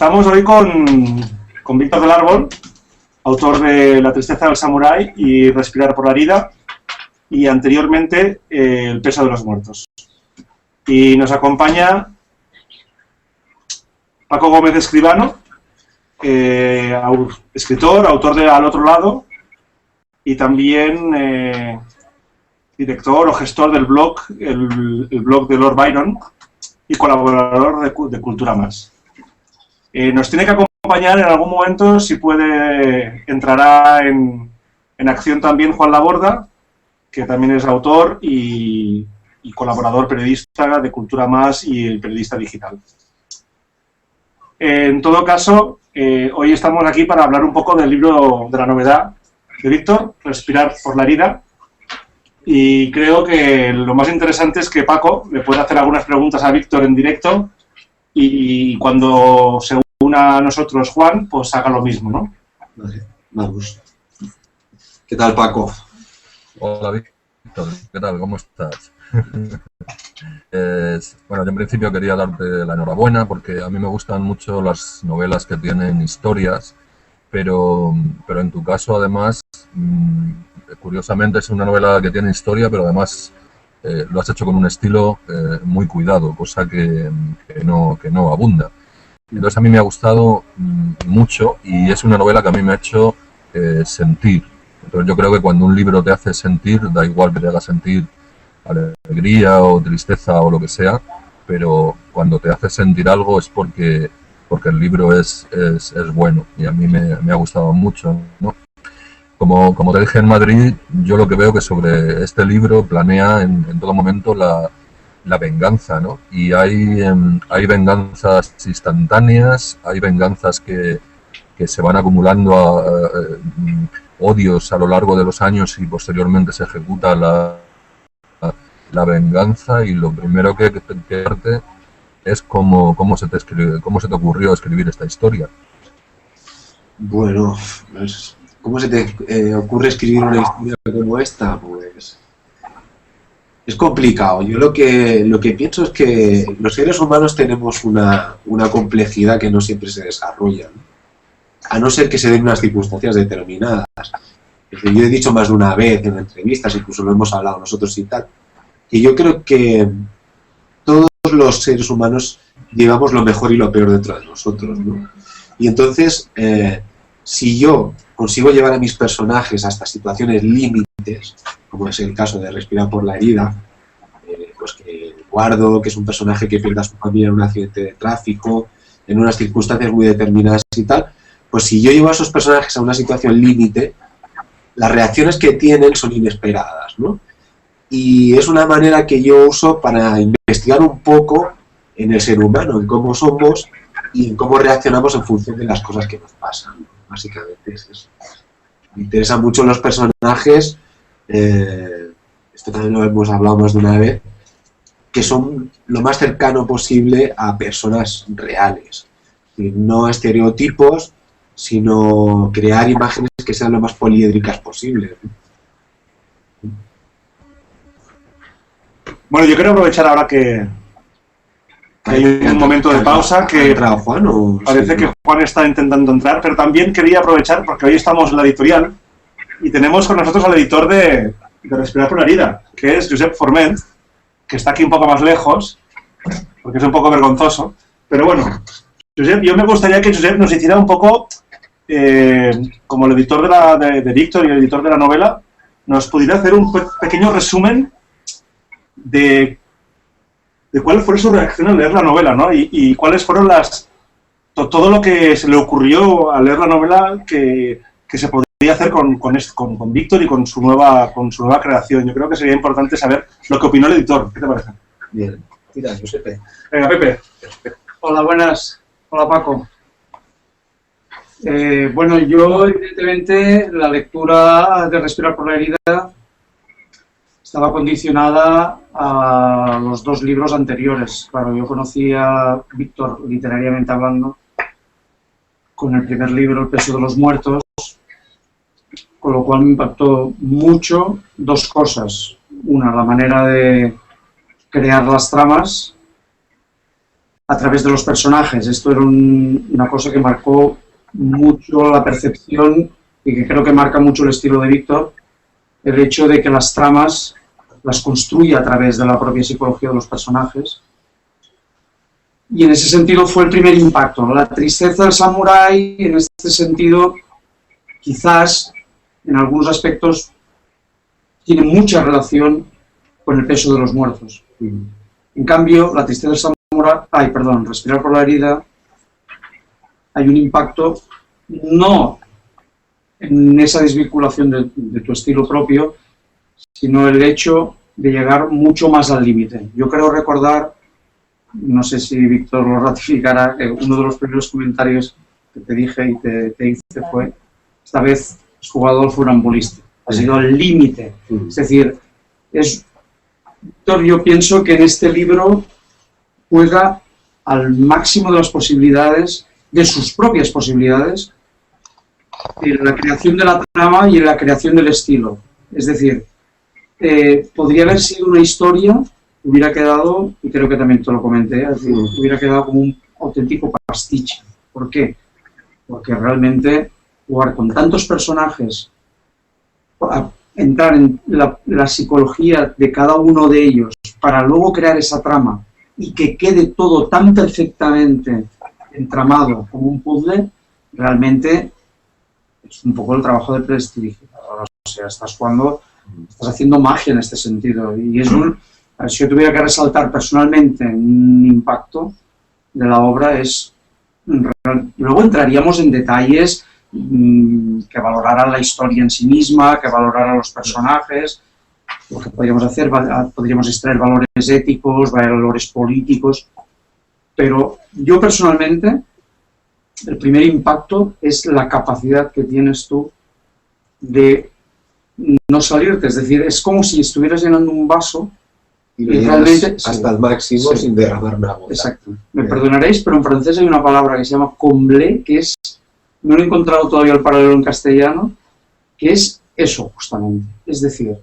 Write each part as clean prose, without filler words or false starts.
Estamos hoy con Víctor del Árbol, autor de La tristeza del samurái y Respirar por la herida, y anteriormente El peso de los muertos. Y nos acompaña Paco Gómez Escribano, escritor, autor de Al otro lado, y también director o gestor del blog, el blog de Lord Byron, y colaborador de Cultura Más. Nos tiene que acompañar en algún momento, si puede, entrará en acción también Juan Laborda, que también es autor y colaborador periodista de Cultura Más y periodista digital. En todo caso, hoy estamos aquí para hablar un poco del libro, de la novedad de Víctor, Respirar por la herida, y creo que lo más interesante es que Paco le puede hacer algunas preguntas a Víctor en directo y cuando se una a nosotros Juan, pues haga lo mismo, ¿no? Vale, vamos. ¿Qué tal, Paco? Hola, Víctor. ¿Qué tal? ¿Cómo estás? Bueno, yo en principio quería darte la enhorabuena porque a mí me gustan mucho las novelas que tienen historias, pero en tu caso, además, curiosamente es una novela que tiene historia, pero además lo has hecho con un estilo muy cuidado, cosa que no abunda. Entonces a mí me ha gustado mucho y es una novela que a mí me ha hecho sentir. Entonces yo creo que cuando un libro te hace sentir, da igual que te haga sentir alegría o tristeza o lo que sea, pero cuando te hace sentir algo es porque el libro es bueno y a mí me ha gustado mucho, ¿no? Como te dije en Madrid, yo lo que veo que sobre este libro planea en todo momento la venganza, ¿no? Y hay venganzas instantáneas, hay venganzas que se van acumulando a odios a lo largo de los años y posteriormente se ejecuta la venganza, y lo primero que parte es cómo se te ocurrió escribir esta historia. Bueno, pues, ¿cómo se te ocurre escribir una historia como esta? Pues es complicado. Yo lo que pienso es que los seres humanos tenemos una complejidad que no siempre se desarrolla, ¿no? A no ser que se den unas circunstancias determinadas. Es decir, yo he dicho más de una vez en entrevistas, incluso lo hemos hablado nosotros y tal, que yo creo que todos los seres humanos llevamos lo mejor y lo peor dentro de nosotros, ¿no? Y entonces, si yo consigo llevar a mis personajes hasta situaciones límites, como es el caso de Respirar por la herida, pues que Eduardo, que es un personaje que pierde a su familia en un accidente de tráfico, en unas circunstancias muy determinadas y tal, pues si yo llevo a esos personajes a una situación límite, las reacciones que tienen son inesperadas, ¿no? Y es una manera que yo uso para investigar un poco en el ser humano, en cómo somos y en cómo reaccionamos en función de las cosas que nos pasan, ¿no? Básicamente es eso. Me interesan mucho los personajes, esto también lo hemos hablado más de una vez, que son lo más cercano posible a personas reales, no a estereotipos, sino crear imágenes que sean lo más poliédricas posible. Bueno, yo quiero aprovechar ahora que hay un momento de pausa, que Juan, ¿o? parece que Juan está intentando entrar, pero también quería aprovechar porque hoy estamos en la editorial y tenemos con nosotros al editor de Respirar por la herida, que es Josep Forment, que está aquí un poco más lejos, porque es un poco vergonzoso. Pero bueno, Josep, yo me gustaría que Josep nos hiciera un poco, como el editor de Víctor y el editor de la novela, nos pudiera hacer un pequeño resumen de cuál fue su reacción al leer la novela, ¿no? Y cuáles fueron todo lo que se le ocurrió al leer la novela que se podría hacer con Víctor y con su nueva creación. Yo creo que sería importante saber lo que opinó el editor. ¿Qué te parece? Bien, tira, Josepe. Venga, Pepe. Hola, buenas. Hola, Paco. Bueno, yo, evidentemente, la lectura de Respirar por la herida estaba condicionada a los dos libros anteriores. Claro, yo conocí a Víctor, literariamente hablando, con el primer libro, El peso de los muertos, con lo cual me impactó mucho dos cosas. Una, la manera de crear las tramas, a través de los personajes. Esto era una cosa que marcó mucho la percepción y que creo que marca mucho el estilo de Víctor, el hecho de que las tramas las construye a través de la propia psicología de los personajes. Y en ese sentido fue el primer impacto. La tristeza del samurái, en este sentido, quizás en algunos aspectos tiene mucha relación con el peso de los muertos. En cambio, la tristeza del samurái, respirar por la herida, hay un impacto no en esa desvinculación de tu estilo propio, sino el hecho de llegar mucho más al límite. Yo creo recordar, no sé si Víctor lo ratificará, que uno de los primeros comentarios que te dije y te hice fue, esta vez el jugador funambulista, ha sido al límite. Es decir, Víctor, yo pienso que en este libro juega al máximo de las posibilidades, de sus propias posibilidades, en la creación de la trama y en la creación del estilo. Es decir, podría haber sido una historia, hubiera quedado, y creo que también te lo comenté, es decir, hubiera quedado como un auténtico pastiche. ¿Por qué? Porque realmente jugar con tantos personajes, entrar en la psicología de cada uno de ellos para luego crear esa trama y que quede todo tan perfectamente entramado como un puzzle, realmente es un poco el trabajo de prestidigitador. O sea, estás haciendo magia en este sentido. Y es si yo tuviera que resaltar personalmente un impacto de la obra es... Luego entraríamos en detalles que valoraran la historia en sí misma, que valoraran los personajes. Lo que podríamos hacer, podríamos extraer valores éticos, valores políticos, pero yo personalmente, el primer impacto es la capacidad que tienes tú de no salirte, es decir, es como si estuvieras llenando un vaso y realmente hasta el máximo sin derramar una gota. Exacto. Me perdonaréis, pero en francés hay una palabra que se llama comblé, que es, no he encontrado todavía el paralelo en castellano, que es eso justamente, es decir,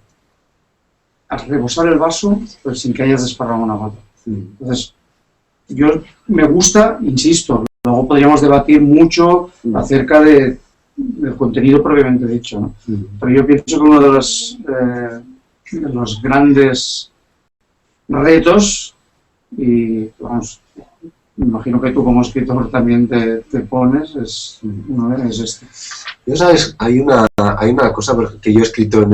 al rebosar el vaso, pero sin que hayas desparramado una gota. Entonces, yo me gusta, insisto, luego podríamos debatir mucho acerca del contenido propiamente dicho, ¿no? Pero yo pienso que uno de los grandes retos, y vamos, me imagino que tú como escritor también te pones, es este. Yo, sabes, hay una cosa que yo he escrito en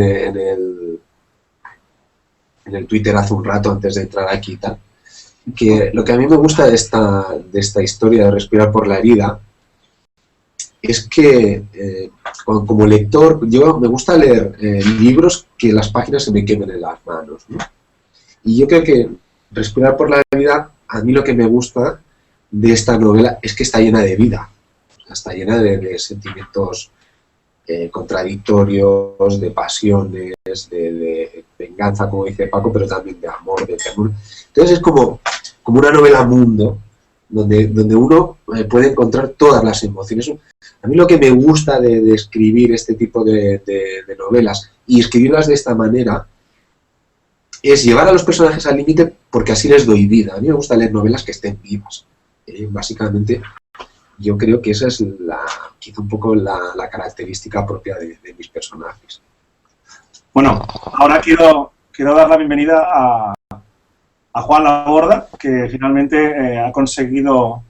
el Twitter hace un rato antes de entrar aquí y tal, que lo que a mí me gusta de esta historia de respirar por la herida es que como lector, yo me gusta leer libros que las páginas se me quemen en las manos, ¿no? Y yo creo que respirar por la herida, a mí lo que me gusta de esta novela es que está llena de vida, está llena de sentimientos contradictorios, de pasiones, de venganza, como dice Paco, pero también de amor, de ternura. Entonces es como una novela mundo, donde uno puede encontrar todas las emociones. A mí lo que me gusta de escribir este tipo de novelas, y escribirlas de esta manera, es llevar a los personajes al límite porque así les doy vida. A mí me gusta leer novelas que estén vivas. Básicamente, yo creo que esa es quizá un poco la característica propia de mis personajes. Bueno, ahora quiero dar la bienvenida a Juan Laborda, que finalmente ha conseguido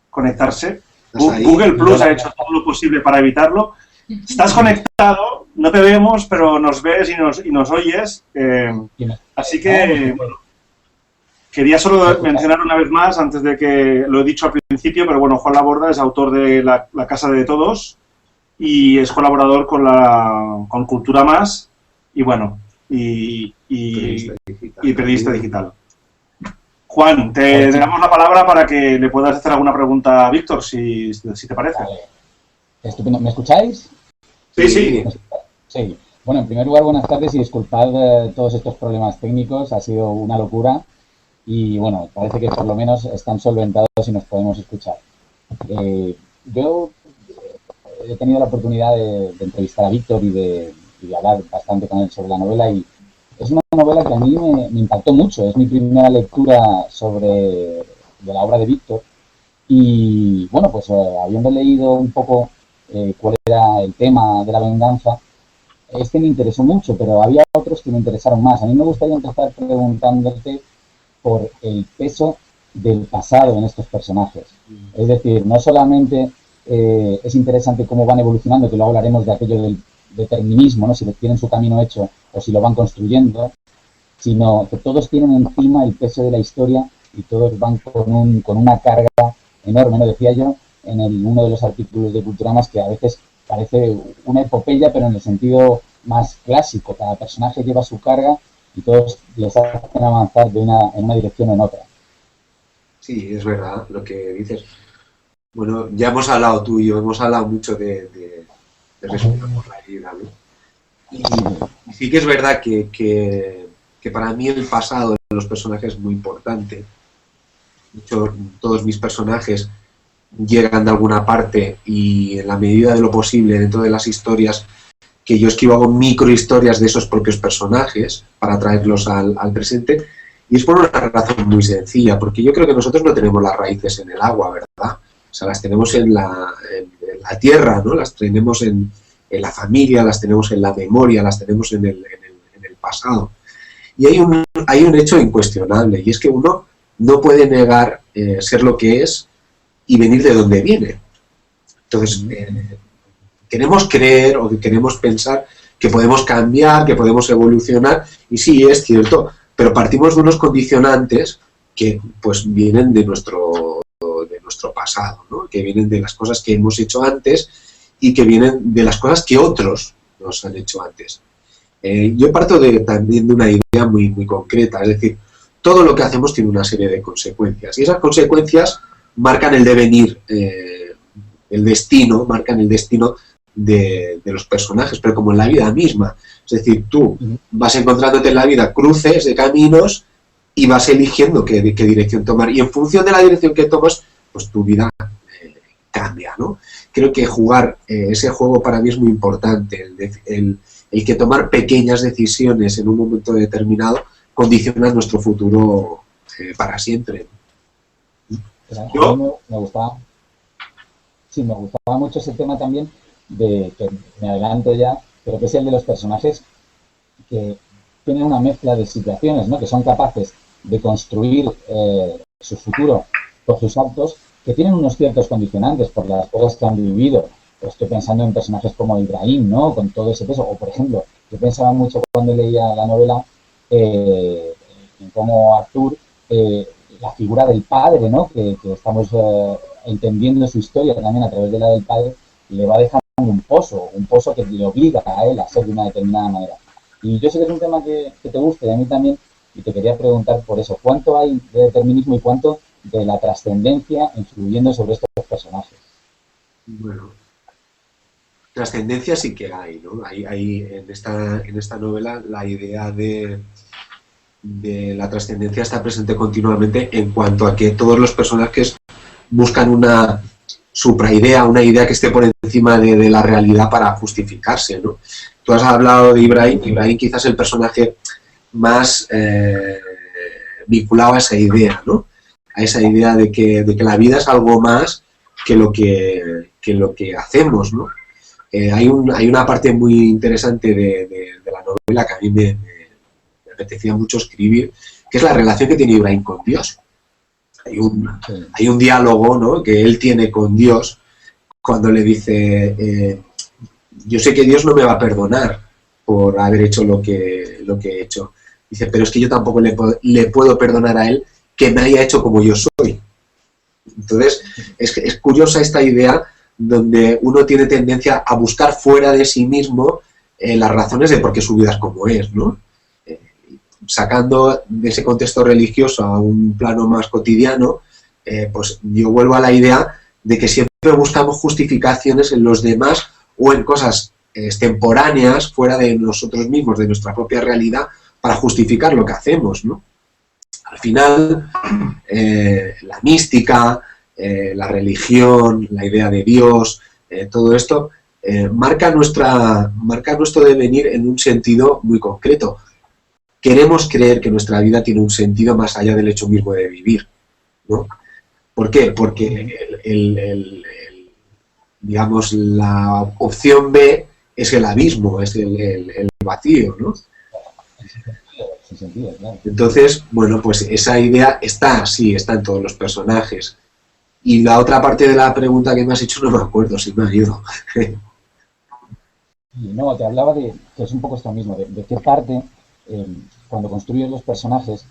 conectarse. Google Plus ha hecho todo lo posible para evitarlo. Estás conectado, no te vemos, pero nos ves y nos oyes. Así que, bueno, quería solo mencionar una vez más, antes de que lo he dicho al principio, pero bueno, Juan Laborda es autor de La Casa de Todos y es colaborador con Cultura Más y bueno, y periodista digital. Juan, te damos la palabra para que le puedas hacer alguna pregunta a Víctor, si te parece. Vale. Estupendo. ¿Me escucháis? Sí. Sí. Bueno, en primer lugar, buenas tardes y disculpad todos estos problemas técnicos. Ha sido una locura y, bueno, parece que por lo menos están solventados y nos podemos escuchar. Yo he tenido la oportunidad de entrevistar a Víctor y de hablar bastante con él sobre la novela y es una novela que a mí me impactó mucho. Es mi primera lectura sobre de la obra de Víctor. Y bueno, pues habiendo leído un poco cuál era el tema de la venganza, este me interesó mucho, pero había otros que me interesaron más. A mí me gustaría empezar preguntándote por el peso del pasado en estos personajes. Es decir, no solamente es interesante cómo van evolucionando, que luego hablaremos de aquello del determinismo, ¿no? Si tienen su camino hecho o si lo van construyendo, sino que todos tienen encima el peso de la historia y todos van con una carga enorme, ¿no? Decía yo en uno de los artículos de Culturamas que a veces parece una epopeya, pero en el sentido más clásico. Cada personaje lleva su carga y todos les hacen avanzar en una dirección o en otra. Sí, es verdad lo que dices. Bueno, ya hemos hablado tú y yo, hemos hablado mucho de respirar por la herida, ¿no? Y sí que es verdad que para mí el pasado de los personajes es muy importante. De hecho, todos mis personajes llegan de alguna parte y en la medida de lo posible dentro de las historias que yo escribo hago microhistorias de esos propios personajes para traerlos al presente, y es por una razón muy sencilla, porque yo creo que nosotros no tenemos las raíces en el agua, ¿verdad? O sea, las tenemos en la tierra, ¿no? Las tenemos en la familia, las tenemos en la memoria, las tenemos en el pasado. Y hay un hecho incuestionable, y es que uno no puede negar ser lo que es y venir de donde viene. Entonces, queremos creer o queremos pensar que podemos cambiar, que podemos evolucionar, y sí, es cierto, pero partimos de unos condicionantes que pues vienen de nuestro pasado, ¿no? Que vienen de las cosas que hemos hecho antes y que vienen de las cosas que otros nos han hecho antes. Yo parto también de una idea muy, muy concreta, es decir, todo lo que hacemos tiene una serie de consecuencias, y esas consecuencias marcan el devenir, el destino, marcan el destino de los personajes, pero como en la vida misma. Es decir, tú vas encontrándote en la vida cruces de caminos y vas eligiendo qué dirección tomar, y en función de la dirección que tomas, pues tu vida cambia, ¿no? Creo que jugar ese juego para mí es muy importante, el que tomar pequeñas decisiones en un momento determinado condiciona nuestro futuro para siempre. ¿Yo? Me gustaba mucho ese tema también, que me adelanto ya, pero que es el de los personajes que tienen una mezcla de situaciones, ¿no? Que son capaces de construir su futuro por sus actos, que tienen unos ciertos condicionantes por las cosas que han vivido. Pues estoy pensando en personajes como Ibrahim, ¿no? Con todo ese peso. O, por ejemplo, yo pensaba mucho cuando leía la novela en cómo Artur, la figura del padre, ¿no? Que estamos entendiendo su historia también a través de la del padre, le va dejando un pozo que le obliga a él a ser de una determinada manera. Y yo sé que es un tema que te gusta y a mí también, y te quería preguntar por eso, ¿cuánto hay de determinismo y cuánto de la trascendencia influyendo sobre estos personajes? Bueno, trascendencia sí que hay, ¿no? Hay en esta novela la idea de la trascendencia está presente continuamente, en cuanto a que todos los personajes buscan una supraidea, una idea que esté por encima de la realidad para justificarse, ¿no? Tú has hablado de Ibrahim. Ibrahim quizás es el personaje más vinculado a esa idea, ¿no? A esa idea de que la vida es algo más que lo que hacemos, ¿no? Hay una parte muy interesante de la novela que a mí me apetecía mucho escribir, que es la relación que tiene Ibrahim con Dios. Hay un diálogo, ¿no?, que él tiene con Dios cuando le dice, yo sé que Dios no me va a perdonar por haber hecho lo que he hecho. Dice, pero es que yo tampoco le puedo perdonar a él que me haya hecho como yo soy. Entonces, es curiosa esta idea donde uno tiene tendencia a buscar fuera de sí mismo las razones de por qué su vida es como es, ¿no? Sacando de ese contexto religioso a un plano más cotidiano, pues yo vuelvo a la idea de que siempre buscamos justificaciones en los demás o en cosas extemporáneas, fuera de nosotros mismos, de nuestra propia realidad, para justificar lo que hacemos, ¿no? Al final, la mística, la religión, la idea de Dios, todo esto marca nuestro devenir en un sentido muy concreto. Queremos creer que nuestra vida tiene un sentido más allá del hecho mismo de vivir, ¿no? ¿Por qué? Porque digamos, la opción B es el abismo, es el vacío, ¿no? Sin sentido, claro. Entonces, bueno, pues esa idea está, sí, está en todos los personajes. Y la otra parte de la pregunta que me has hecho no me acuerdo, si me ha ido. No, te hablaba de, que es un poco esto mismo, de qué parte, cuando construyes los personajes,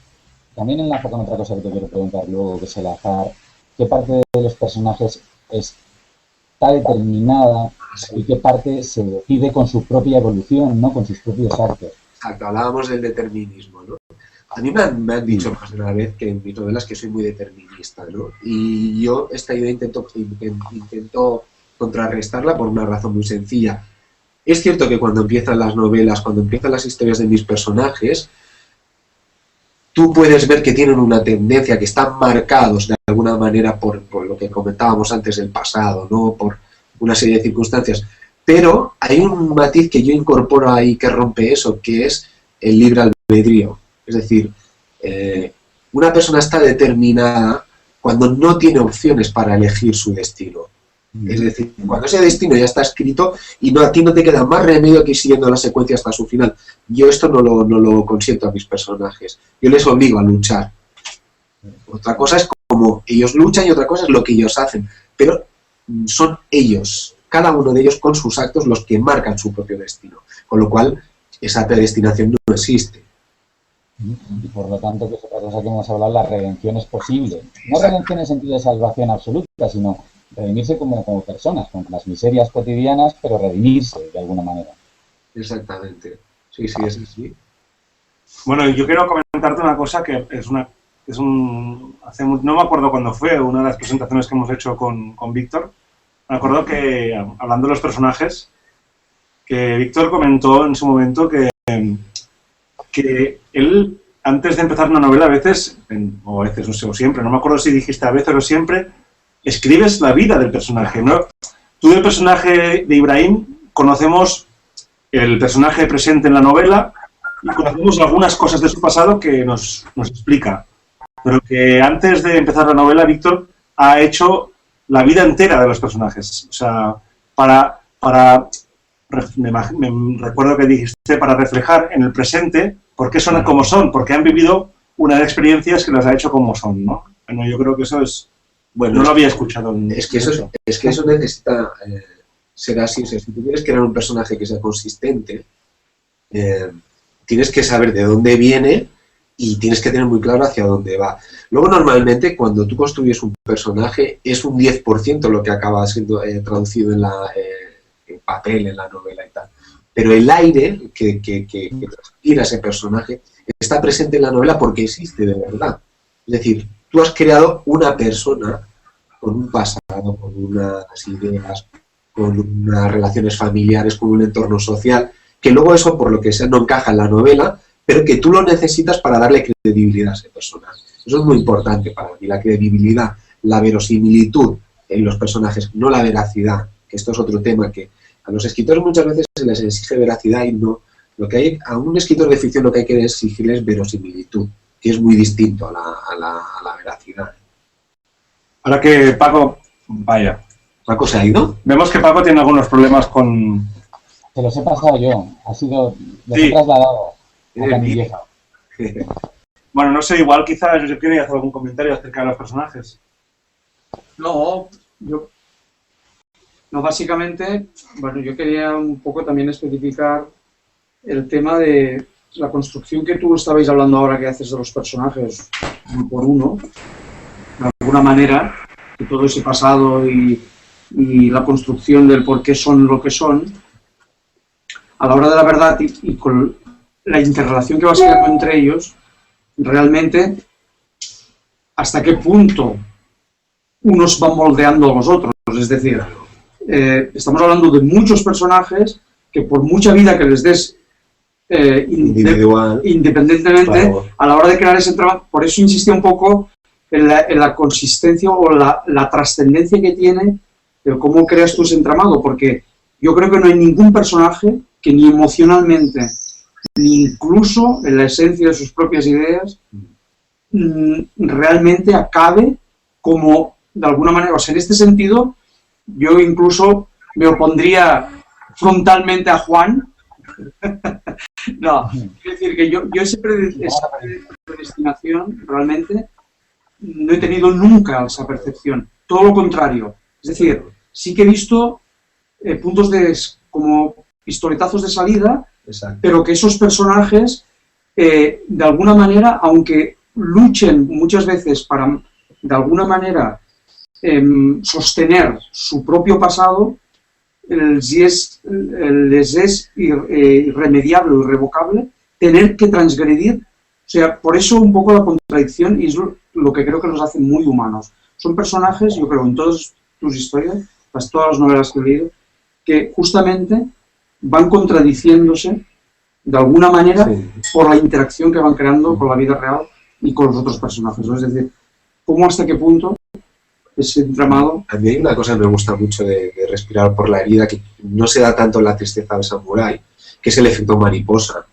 también enlaza con otra cosa que te quiero preguntar luego, que es el azar, qué parte de los personajes está determinada y qué parte se decide con su propia evolución, ¿no? Con sus propios actos. Exacto, hablábamos del determinismo, ¿no? A mí me han dicho más de una vez que en mis novelas que soy muy determinista, ¿no? Y yo esta idea intento contrarrestarla por una razón muy sencilla. Es cierto que cuando empiezan las novelas, cuando empiezan las historias de mis personajes, tú puedes ver que tienen una tendencia, que están marcados de alguna manera por lo que comentábamos antes del pasado, ¿no? Por una serie de circunstancias. Pero hay un matiz que yo incorporo ahí que rompe eso, que es el libre albedrío. Es decir, una persona está determinada cuando no tiene opciones para elegir su destino. Es decir, cuando ese destino ya está escrito y no, a ti no te queda más remedio que ir siguiendo la secuencia hasta su final. Yo esto no lo consiento a mis personajes. Yo les obligo a luchar. Otra cosa es como ellos luchan y otra cosa es lo que ellos hacen. Pero son ellos, cada uno de ellos con sus actos, los que marcan su propio destino. Con lo cual, esa predestinación no existe. Y por lo tanto, que es otra cosa que hemos hablado, la redención es posible. No redención en sentido de salvación absoluta, sino redimirse como personas, con las miserias cotidianas, pero redimirse de alguna manera. Exactamente. Sí, sí, es así. Bueno, yo quiero comentarte una cosa que no me acuerdo cuándo fue, una de las presentaciones que hemos hecho con Víctor. Me acuerdo que, hablando de los personajes, que Víctor comentó en su momento que él, antes de empezar una novela, a veces, no sé, o siempre, no me acuerdo si dijiste a veces o siempre, escribes la vida del personaje, ¿no? Tú del personaje de Ibrahim conocemos el personaje presente en la novela y conocemos algunas cosas de su pasado que nos explica. Pero que antes de empezar la novela, Víctor ha hecho la vida entera de los personajes. O sea, me recuerdo que dijiste, para reflejar en el presente por qué son como son, porque han vivido unas experiencias que las ha hecho como son, ¿no? Bueno, yo creo que eso es... Bueno, no lo había escuchado. Es que eso necesita ser así. O sea, si tú quieres crear un personaje que sea consistente, tienes que saber de dónde viene y tienes que tener muy claro hacia dónde va. Luego, normalmente, cuando tú construyes un personaje, es un 10% lo que acaba siendo traducido en papel, en la novela y tal. Pero el aire que transpira ese personaje está presente en la novela porque existe de verdad. Es decir, tú has creado una persona con un pasado, con unas ideas, con unas relaciones familiares, con un entorno social, que luego eso, por lo que sea, no encaja en la novela, pero que tú lo necesitas para darle credibilidad a ese personaje. Eso es muy importante para mí, la credibilidad, la verosimilitud en los personajes, no la veracidad, que esto es otro tema que a los escritores muchas veces se les exige veracidad y no. Lo que hay, a un escritor de ficción lo que hay que exigirle es verosimilitud, que es muy distinto a la veracidad. Ahora que Paco... Vaya. ¿Paco se ha ido? Vemos que Paco tiene algunos problemas con... Te los he pasado yo. Ha sido... Los Sí. he trasladado a mi vieja. Bueno, no sé, igual quizás yo quería hacer algún comentario acerca de los personajes. No, básicamente, bueno, yo quería un poco también especificar el tema de la construcción que tú estabais hablando ahora que haces de los personajes uno por uno, de alguna manera, que todo ese pasado y la construcción del por qué son lo que son, a la hora de la verdad y con la interrelación que vas creando entre ellos, realmente, hasta qué punto unos van moldeando a los otros, es decir, estamos hablando de muchos personajes que por mucha vida que les des Individual. independientemente, Claro. a la hora de crear ese trabajo, por eso insistía un poco en la consistencia o la trascendencia que tiene de cómo creas tú ese entramado, porque yo creo que no hay ningún personaje que ni emocionalmente, ni incluso en la esencia de sus propias ideas, realmente acabe como de alguna manera, o sea, en este sentido, yo incluso me opondría frontalmente a Juan. No, quiero decir que yo esa predestinación realmente no he tenido nunca esa percepción, todo lo contrario. Es decir, sí que he visto puntos como pistoletazos de salida, Exacto. pero que esos personajes, de alguna manera, aunque luchen muchas veces para, de alguna manera, sostener su propio pasado, les es irremediable o irrevocable tener que transgredir. O sea, por eso un poco la contradicción, y es lo que creo que los hace muy humanos. Son personajes, yo creo, en todas tus historias, todas las novelas que he leído, que justamente van contradiciéndose de alguna manera por la interacción que van creando con la vida real y con los otros personajes, ¿no? Es decir, cómo hasta qué punto ese entramado... A mí hay una cosa que me gusta mucho de Respirar por la herida, que no se da tanto en La tristeza del samurái, que es el efecto mariposa.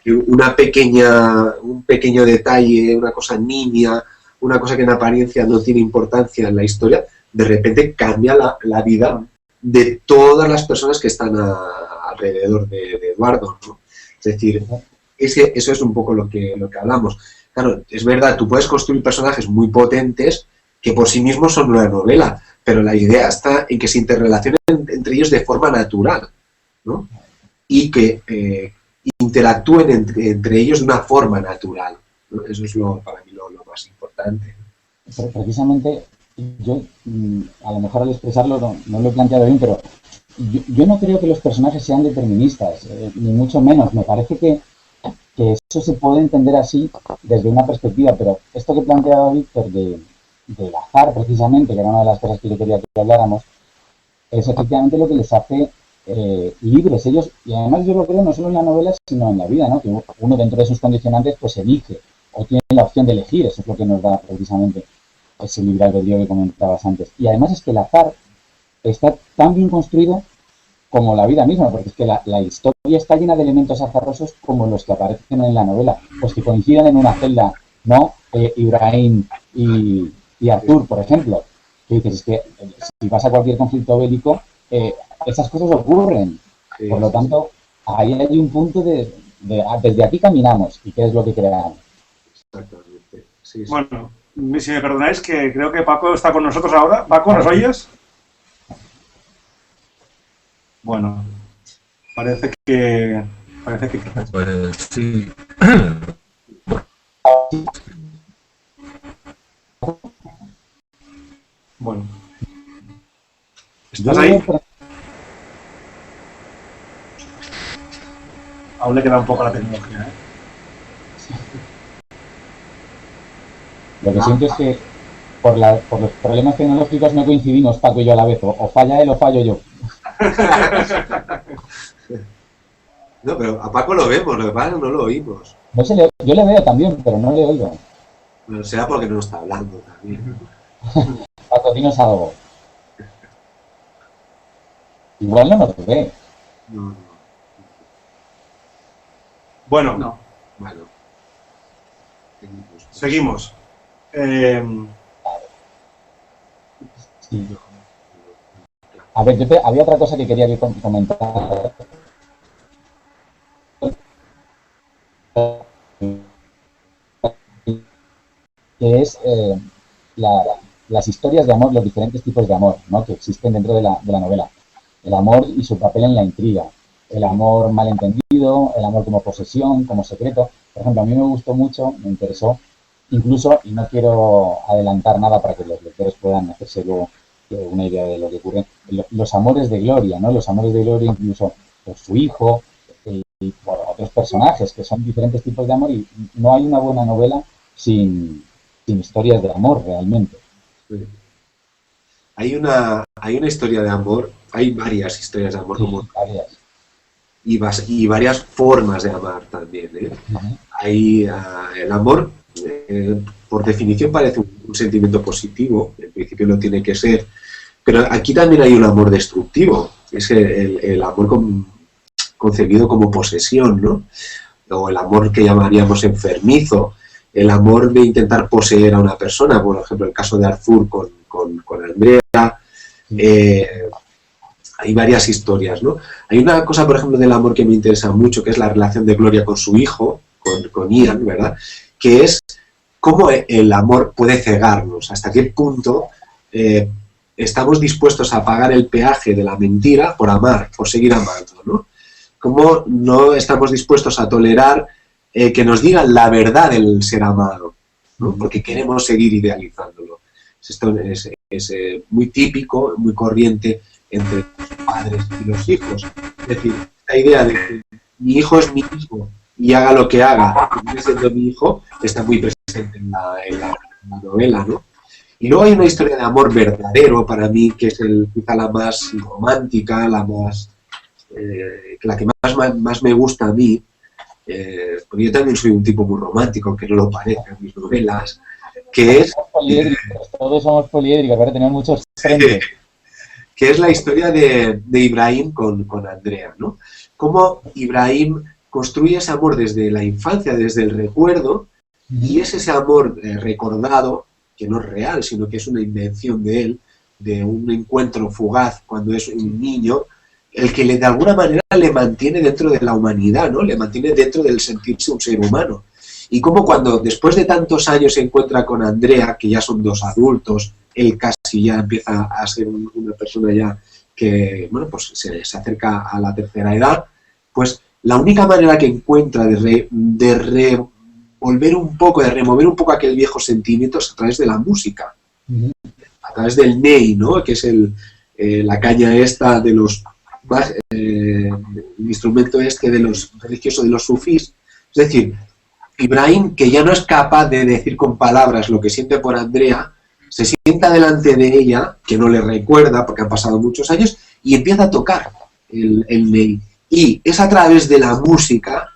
Un pequeño detalle, una cosa nimia, una cosa que en apariencia no tiene importancia en la historia, de repente cambia la vida de todas las personas que están alrededor de Eduardo, ¿no? Es decir, eso es un poco lo que hablamos. Claro, es verdad, tú puedes construir personajes muy potentes que por sí mismos son una novela, pero la idea está en que se interrelacionen entre ellos de forma natural, ¿no? Y que interactúen entre ellos de una forma natural, ¿no? Eso es para mí lo más importante. Pero precisamente, yo a lo mejor al expresarlo no lo he planteado bien, pero yo no creo que los personajes sean deterministas, ni mucho menos. Me parece que eso se puede entender así desde una perspectiva, pero esto que planteaba Víctor del azar, precisamente, que era una de las cosas que yo quería que habláramos, es efectivamente lo que les hace libres ellos, y además yo lo creo no solo en la novela, sino en la vida, ¿no? Que uno dentro de sus condicionantes pues elige, o tiene la opción de elegir. Eso es lo que nos da precisamente ese libre albedrío que comentabas antes. Y además es que el azar está tan bien construido como la vida misma, porque es que la historia está llena de elementos azarosos como los que aparecen en la novela, pues que coinciden en una celda, ¿no? Ibrahim y Artur, por ejemplo, que dices, es que si vas a cualquier conflicto bélico, esas cosas ocurren. Por lo tanto, ahí hay un punto desde aquí caminamos, y qué es lo que creamos. Exactamente. Sí. Bueno, si me perdonáis, que creo que Paco está con nosotros ahora. Paco, ¿nos oyes? Bueno, parece que... Pues sí. Bueno. ¿Estás ahí? Aún le queda un poco la tecnología, ¿eh? Lo que siento es que por los problemas tecnológicos no coincidimos Paco y yo a la vez. O falla él o fallo yo. No, pero a Paco lo vemos, lo que pasa es que no lo oímos. No sé, yo le veo también, pero no le oigo. Bueno, será porque no está hablando también. Paco, dinos algo. Igual no nos ve. No. Bueno, No. Bueno. seguimos. Sí. A ver, había otra cosa que quería comentar. Que es las historias de amor, los diferentes tipos de amor, ¿no? Que existen dentro de la novela. El amor y su papel en la intriga. El amor malentendido, el amor como posesión, como secreto. Por ejemplo, a mí me gustó mucho, me interesó, incluso, y no quiero adelantar nada para que los lectores puedan hacerse luego una idea de lo que ocurre, los amores de Gloria, ¿no? Los amores de Gloria incluso por su hijo y por otros personajes, que son diferentes tipos de amor, y no hay una buena novela sin historias de amor realmente. Sí. Hay una historia de amor, hay varias historias de amor, Sí, como varias. y varias formas de amar también, ¿eh? Uh-huh. Hay el amor, por definición parece un sentimiento positivo, en principio lo tiene que ser, pero aquí también hay un amor destructivo, es el amor concebido como posesión, ¿no? O el amor que llamaríamos enfermizo, el amor de intentar poseer a una persona, por ejemplo, el caso de Arthur con Andrea. Hay varias historias, ¿no? Hay una cosa, por ejemplo, del amor que me interesa mucho, que es la relación de Gloria con su hijo, con Ian, ¿verdad? Que es cómo el amor puede cegarnos, hasta qué punto estamos dispuestos a pagar el peaje de la mentira por amar, por seguir amando, ¿no? Cómo no estamos dispuestos a tolerar que nos digan la verdad del ser amado, ¿no? Porque queremos seguir idealizándolo. Esto es muy típico, muy corriente entre los padres y los hijos. Es decir, la idea de que mi hijo es mi hijo y haga lo que haga, que siendo mi hijo, está muy presente en la novela, ¿no? Y luego hay una historia de amor verdadero para mí, que es quizá la más romántica, la que más me gusta a mí, porque yo también soy un tipo muy romántico, aunque no lo parezca en mis novelas, que es... Todos somos poliédricos, ¿verdad? Tenemos muchos frentes. Que es la historia de Ibrahim con Andrea, ¿no? Cómo Ibrahim construye ese amor desde la infancia, desde el recuerdo, y es ese amor recordado, que no es real, sino que es una invención de él, de un encuentro fugaz cuando es un niño, el que de alguna manera le mantiene dentro de la humanidad, ¿no? Le mantiene dentro del sentirse un ser humano. Y como cuando después de tantos años se encuentra con Andrea, que ya son dos adultos, él casi ya empieza a ser una persona ya que, bueno, pues se acerca a la tercera edad, pues la única manera que encuentra de remover un poco aquel viejo sentimiento es a través de la música, a través del ney, ¿no? Que es la caña esta de los el instrumento este de los religiosos, de los sufís. Es decir, Ibrahim, que ya no es capaz de decir con palabras lo que siente por Andrea, se sienta delante de ella, que no le recuerda porque han pasado muchos años, y empieza a tocar el ney. Y es a través de la música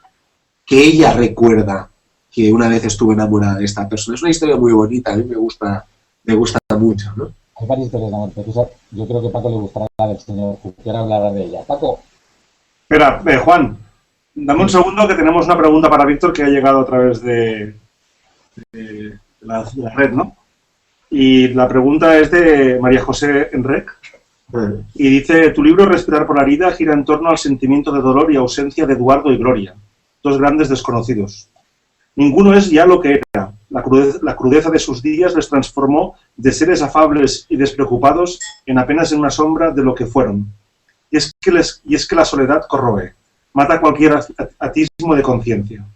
que ella recuerda que una vez estuvo enamorada de esta persona. Es una historia muy bonita, a mí me gusta mucho, ¿no? Hay varias historias de amor preciosa. Yo creo que a Paco le gustará la del señor que quiera hablar de ella. Paco. Espera, Juan, dame un segundo que tenemos una pregunta para Víctor que ha llegado a través de la red, ¿no? Y la pregunta es de María José Enrec y dice: tu libro Respirar por la herida gira en torno al sentimiento de dolor y ausencia de Eduardo y Gloria, dos grandes desconocidos. Ninguno es ya lo que era. La crudeza de sus días les transformó de seres afables y despreocupados en apenas una sombra de lo que fueron. Y es que la soledad corroe, mata cualquier atismo de conciencia.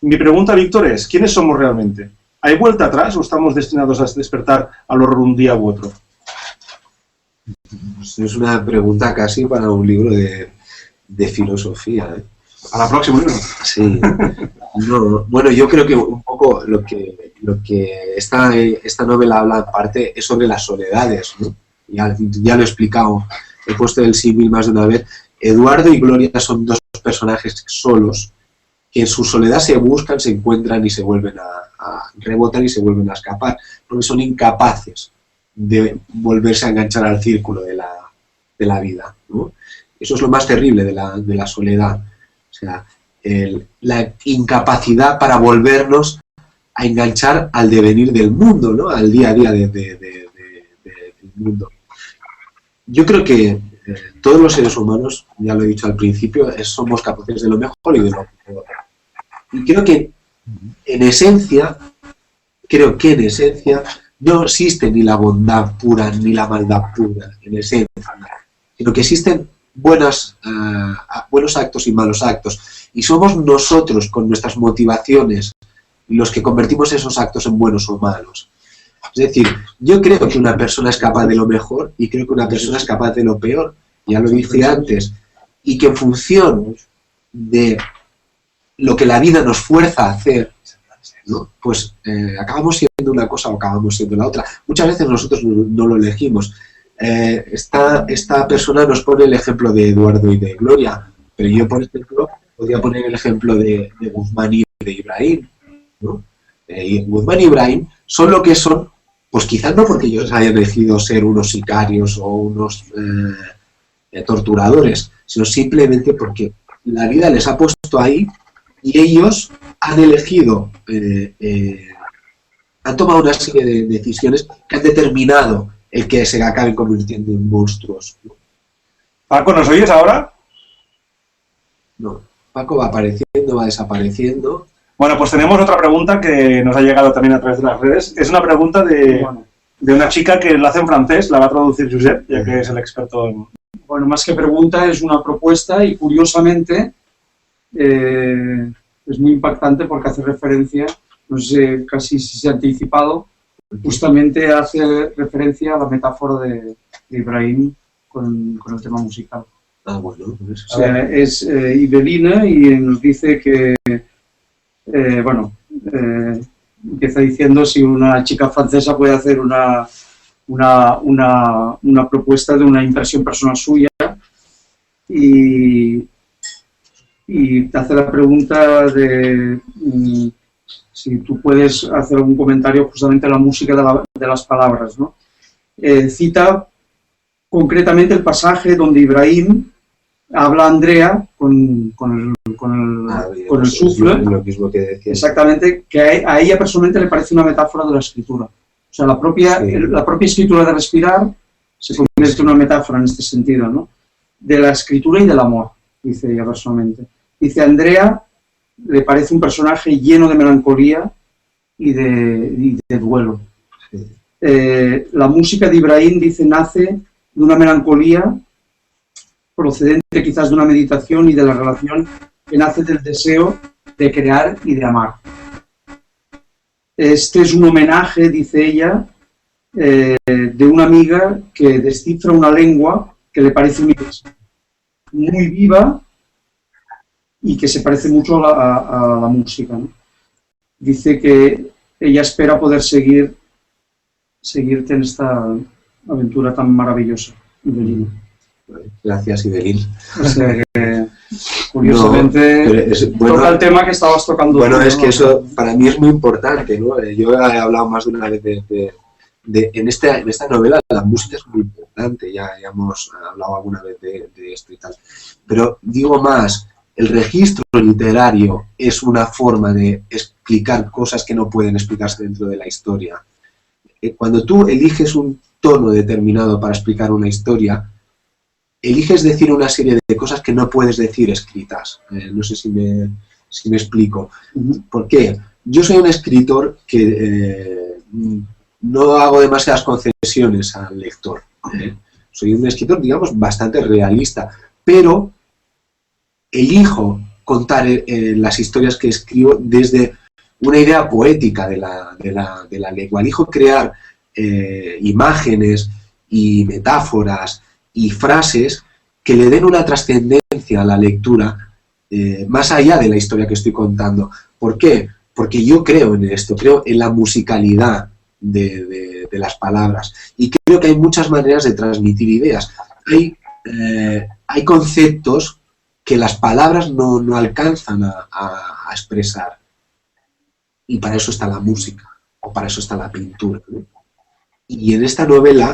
Mi pregunta, Víctor, es: ¿quiénes somos realmente? ¿Hay vuelta atrás o estamos destinados a despertar al horror un día u otro? Pues es una pregunta casi para un libro de filosofía, ¿eh? A la próxima, ¿no? Sí. No, bueno, yo creo que un poco lo que esta novela habla en parte es sobre las soledades, ¿no? Ya lo he explicado, he puesto el símil más de una vez. Eduardo y Gloria son dos personajes solos que en su soledad se buscan, se encuentran y se vuelven a rebotan y se vuelven a escapar, porque son incapaces de volverse a enganchar al círculo de la vida, ¿no? Eso es lo más terrible de la soledad. O sea, la incapacidad para volvernos a enganchar al devenir del mundo, ¿no? Al día a día del mundo. Yo creo que todos los seres humanos, ya lo he dicho al principio, somos capaces de lo mejor y de lo peor. Y creo que en esencia no existe ni la bondad pura ni la maldad pura, en esencia, sino que existen buenos actos y malos actos. Y somos nosotros, con nuestras motivaciones, los que convertimos esos actos en buenos o malos. Es decir, yo creo que una persona es capaz de lo mejor y creo que una persona es capaz de lo peor. Ya lo dije antes. Y que en función de lo que la vida nos fuerza a hacer, ¿no? Pues acabamos siendo una cosa o acabamos siendo la otra. Muchas veces nosotros no lo elegimos. Esta persona nos pone el ejemplo de Eduardo y de Gloria, pero yo, por ejemplo, podría poner el ejemplo de Guzmán y de Ibrahim, ¿no? Guzmán y Ibrahim son lo que son, pues quizás no porque ellos hayan decidido ser unos sicarios o unos torturadores, sino simplemente porque la vida les ha puesto ahí y ellos han elegido, han tomado una serie de decisiones que han determinado el que se acaben convirtiendo en monstruos. Paco, ¿nos oyes ahora? No, Paco va apareciendo, va desapareciendo. Bueno, pues tenemos otra pregunta que nos ha llegado también a través de las redes. Es una pregunta de una chica que la hace en francés, la va a traducir Josep, ya que es el experto en... Bueno, más que pregunta, es una propuesta y curiosamente es muy impactante porque hace referencia, no sé casi si se ha anticipado, justamente hace referencia a la metáfora de Ibrahim con el tema musical. Ah, bueno, pues, O sea, es Ibelina y nos dice que, empieza diciendo si una chica francesa puede hacer una propuesta de una impresión personal suya y te hace la pregunta de si tú puedes hacer algún comentario justamente a la música de las palabras, ¿no? Cita concretamente el pasaje donde Ibrahim habla a Andrea con el sufle, lo mismo que decía. exactamente, que a ella personalmente le parece una metáfora de la escritura. O sea, la propia escritura de respirar se convierte en una metáfora en este sentido, ¿no? De la escritura y del amor, dice ella personalmente. Dice, a Andrea le parece un personaje lleno de melancolía y de duelo. Sí. La música de Ibrahim, dice, nace de una melancolía procedente quizás de una meditación y de la relación que nace del deseo de crear y de amar. Este es un homenaje, dice ella, de una amiga que descifra una lengua que le parece muy viva y que se parece mucho a la música, ¿no? Dice que ella espera poder seguirte en esta aventura tan maravillosa, Ibelina. Gracias, Ibelín. O sea que, curiosamente, toca el tema que estabas tocando. Bueno, es que eso para mí es muy importante, ¿no? Yo he hablado más de una vez en esta novela la música es muy importante, ya hemos hablado alguna vez de esto y tal. Pero digo más, el registro literario es una forma de explicar cosas que no pueden explicarse dentro de la historia. Cuando tú eliges un tono determinado para explicar una historia, eliges decir una serie de cosas que no puedes decir escritas. No sé si me explico. ¿Por qué? Yo soy un escritor que no hago demasiadas concesiones al lector. Soy un escritor, digamos, bastante realista, pero elijo contar las historias que escribo desde una idea poética de la lengua. Elijo crear imágenes y metáforas y frases que le den una trascendencia a la lectura más allá de la historia que estoy contando. ¿Por qué? Porque yo creo en esto, creo en la musicalidad de las palabras y creo que hay muchas maneras de transmitir ideas. Hay conceptos que las palabras no alcanzan a expresar y para eso está la música o para eso está la pintura, ¿no? Y en esta novela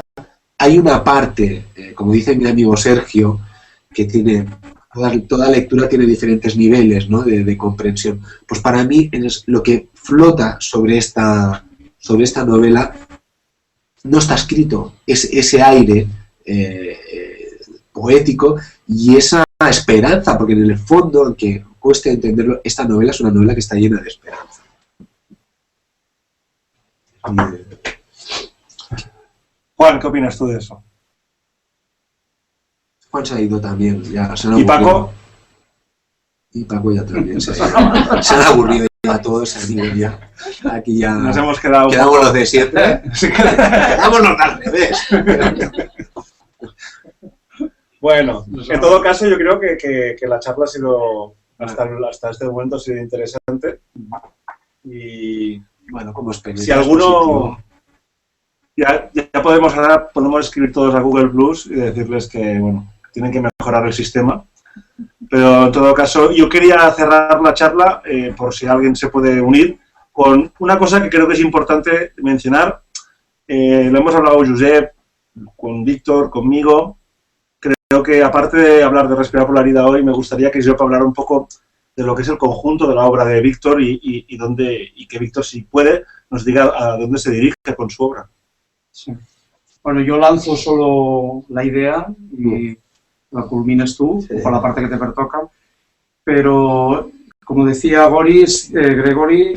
hay una parte, como dice mi amigo Sergio, que tiene toda lectura tiene diferentes niveles, ¿no? de comprensión. Pues para mí lo que flota sobre esta novela no está escrito, es ese aire poético y esa esperanza, porque en el fondo, aunque cueste entenderlo, esta novela es una novela que está llena de esperanza. Juan, ¿qué opinas tú de eso? Juan se ha ido también, ya se han ¿Y aburrido. Paco? Y Paco ya también se ha ido. Se han aburrido ya todos, se han ido ya. Aquí ya Nos hemos quedado... quedamos los de siempre. Quedamos los de al revés. Bueno, en todo caso yo creo que la charla ha sido, hasta este momento ha sido interesante. Y Bueno, como experiencia. si alguno... Ya podemos escribir todos a Google Plus y decirles que, bueno, tienen que mejorar el sistema. Pero en todo caso, yo quería cerrar la charla, por si alguien se puede unir, con una cosa que creo que es importante mencionar. Lo hemos hablado Josep, con Víctor, conmigo. Creo que aparte de hablar de respirar por la herida hoy, me gustaría que Josep hablara un poco de lo que es el conjunto de la obra de Víctor y que Víctor, si puede, nos diga a dónde se dirige con su obra. Sí. Bueno, yo lanzo solo la idea y la culmines tú, Sí. por la parte que te pertoca, pero como decía Gregory,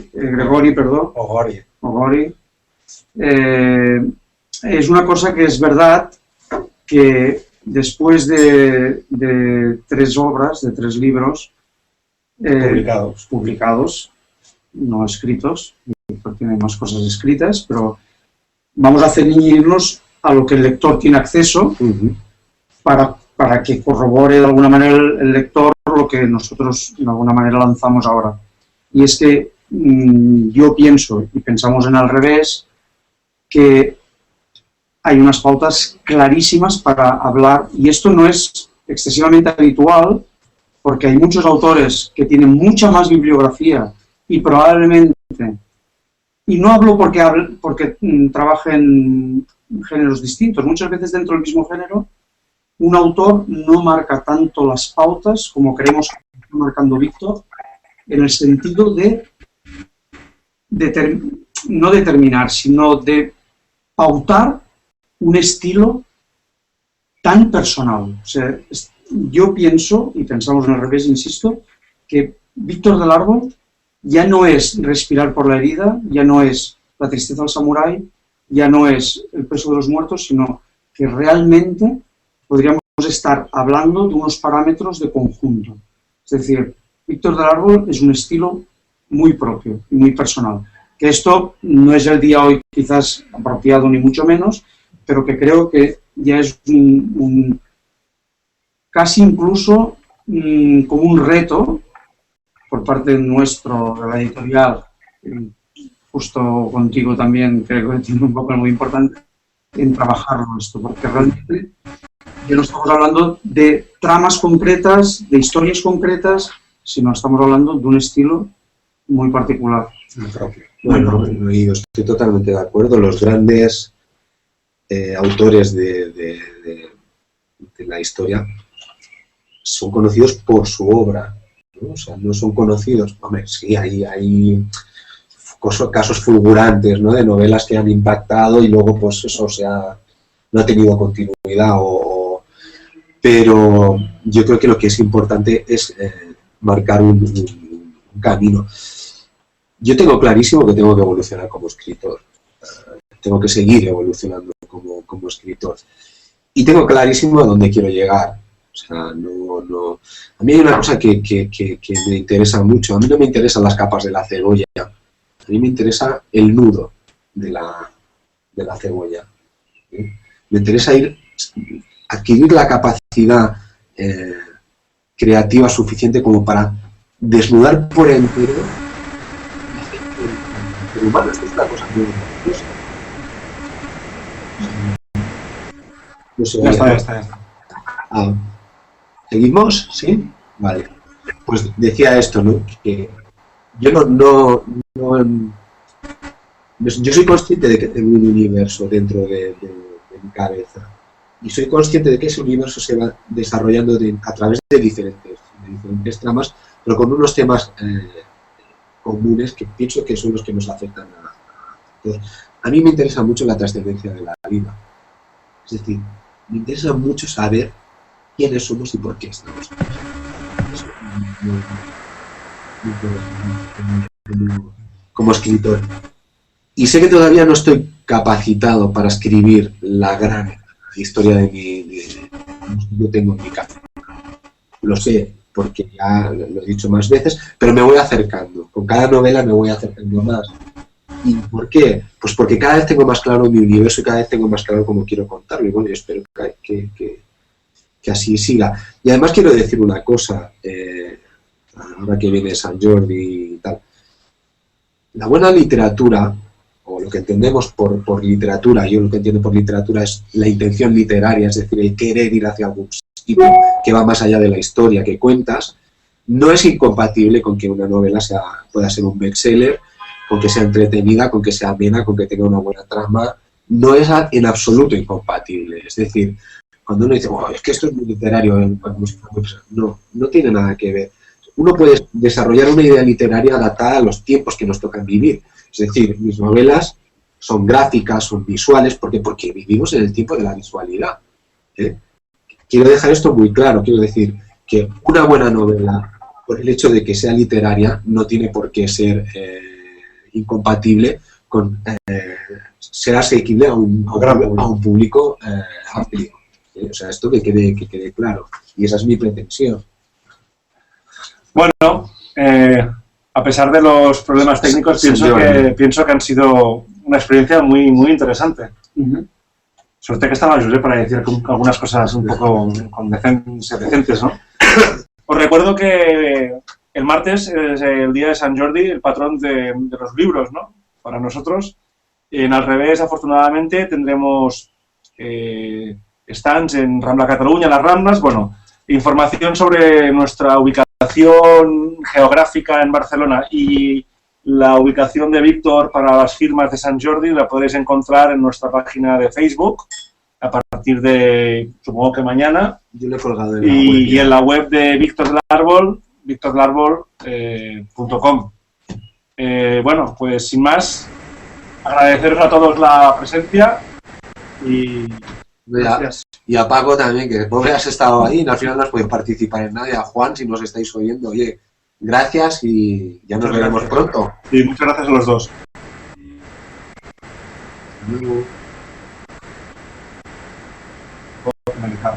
es una cosa que es verdad que después de 3 obras, de 3 libros publicados, no escritos, tiene más cosas escritas, pero vamos a ceñirnos a lo que el lector tiene acceso para que corrobore de alguna manera el lector lo que nosotros de alguna manera lanzamos ahora. Y es que yo pienso, y pensamos en al revés, que hay unas pautas clarísimas para hablar, y esto no es excesivamente habitual, porque hay muchos autores que tienen mucha más bibliografía y probablemente, y no hablo porque trabajen géneros distintos, muchas veces dentro del mismo género, un autor no marca tanto las pautas como creemos que está marcando Víctor, en el sentido de no determinar, sino de pautar un estilo tan personal. O sea, yo pienso, y pensamos en el revés, insisto, que Víctor del Árbol ya no es Respirar por la herida, ya no es La tristeza del samurái, ya no es El peso de los muertos, sino que realmente podríamos estar hablando de unos parámetros de conjunto. Es decir, Víctor del Árbol es un estilo muy propio y muy personal. Que esto no es el día hoy quizás apropiado ni mucho menos, pero que creo que ya es casi incluso como un reto por parte nuestro, de la editorial, justo contigo también, creo que tiene un papel muy importante en trabajarlo esto, porque realmente ya no estamos hablando de tramas concretas, de historias concretas, sino estamos hablando de un estilo muy particular. Bueno, yo estoy totalmente de acuerdo. Los grandes autores de la historia son conocidos por su obra, ¿no? O sea, no son conocidos. Hombre, sí, hay casos fulgurantes, ¿no? De novelas que han impactado y luego, pues eso, no ha tenido continuidad. Pero yo creo que lo que es importante es marcar un camino. Yo tengo clarísimo que tengo que evolucionar como escritor. Tengo que seguir evolucionando como escritor. Y tengo clarísimo a dónde quiero llegar. O sea, no. A mí hay una cosa que me interesa mucho. A mí no me interesan las capas de la cebolla. A mí me interesa el nudo de la cebolla. ¿Sí? Me interesa adquirir la capacidad creativa suficiente como para desnudar por entero el humano. Esto es una cosa muy maravillosa. No sé, Ya está. ¿Seguimos? ¿Sí? Vale. Pues decía esto, ¿no? Que yo yo soy consciente de que tengo un universo dentro de mi cabeza. Y soy consciente de que ese universo se va desarrollando a través de diferentes tramas, pero con unos temas comunes que pienso que son los que nos afectan a todos. A mí me interesa mucho la trascendencia de la vida. Es decir, me interesa mucho saber quiénes somos y por qué estamos. Eso como escritor. Y sé que todavía no estoy capacitado para escribir la gran historia de yo tengo en mi cabeza. Lo sé, porque ya lo he dicho más veces, pero me voy acercando. Con cada novela me voy acercando más. ¿Y por qué? Pues porque cada vez tengo más claro mi universo y cada vez tengo más claro cómo quiero contarlo. Y bueno, yo espero que así siga. Y además quiero decir una cosa, ahora que viene San Jordi y tal. La buena literatura, o lo que entendemos por literatura, yo lo que entiendo por literatura es la intención literaria, es decir, el querer ir hacia algún sitio que va más allá de la historia que cuentas, no es incompatible con que una novela pueda ser un bestseller, con que sea entretenida, con que sea amena, con que tenga una buena trama. No es en absoluto incompatible. Es decir, cuando uno dice, es que esto es muy literario, no tiene nada que ver. uno puede desarrollar una idea literaria adaptada a los tiempos que nos tocan vivir. Es decir, mis novelas son gráficas, son visuales, porque vivimos en el tiempo de la visualidad. Quiero dejar esto muy claro, quiero decir que una buena novela, por el hecho de que sea literaria, no tiene por qué ser incompatible con ser asequible a un público amplio. O sea, esto que quede claro. Y esa es mi pretensión. Bueno, a pesar de los problemas técnicos, pienso que han sido una experiencia muy, muy interesante. Suerte que estaba Josep para decir algunas cosas un poco decentes, ¿no? Os recuerdo que el martes es el día de Sant Jordi, el patrón de los libros, ¿no? Para nosotros. En Al Revés, afortunadamente, tendremos stands en Rambla Cataluña, las Ramblas, bueno, información sobre nuestra ubicación geográfica en Barcelona y la ubicación de Víctor para las firmas de Sant Jordi la podréis encontrar en nuestra página de Facebook a partir de, supongo que mañana. Yo le he colgado en la web. Y en la web de Víctor del Árbol, victordelarbol.com. Bueno, pues sin más, agradeceros a todos la presencia y gracias. Y a Paco también, que pobre has estado ahí y al final no has podido participar en nada. Y a Juan, si nos estáis oyendo, oye, gracias y ya nos veremos pronto. Y muchas gracias a los dos. Adiós. Puedo finalizar.